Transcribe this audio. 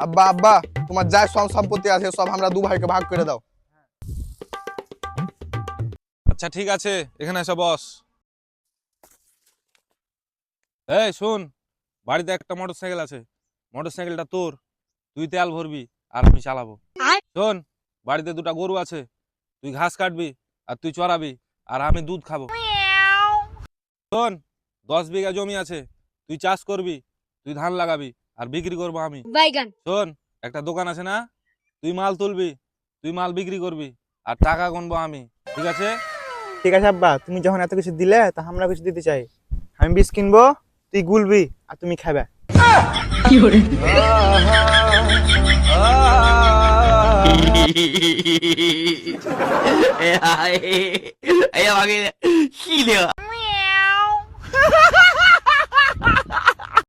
আব্বা আব্বা, তোমার যা সব সম্পত্তি আছে সব আমরা দু ভাইকে ভাগ করে দাও। আচ্ছা ঠিক আছে, এখানে এসে বস। এই শুন, বাড়িতে একটা মোটরসাইকেল আছে, মোটরসাইকেলটা তোর, তুই তেল ভরবি আর আমি চালাবো। শোন, বাড়িতে দুটা গরু আছে, তুই ঘাস কাটবি আর তুই চড়াবি আর আমি দুধ খাবো। শোন, 10 বিঘা জমি আছে, তুই চাষ করবি, তুই ধান লাগাবি আর বিক্রি করবো আমি। বাইগান। শোন, একটা দোকান আছে না, তুই মাল তুলবি, তুই মাল বিক্রি করবি আর টাকা গুনবো আমি, ঠিক আছে? ঠিক আছে আব্বা, তুমি যখন এত কিছু দিলে তা আমরা কিছু দিতে চাই। আমি বীজ কিনবো, তুই গুলবি আর তুমি খাবে।哎呀，哎呀，我给你气的。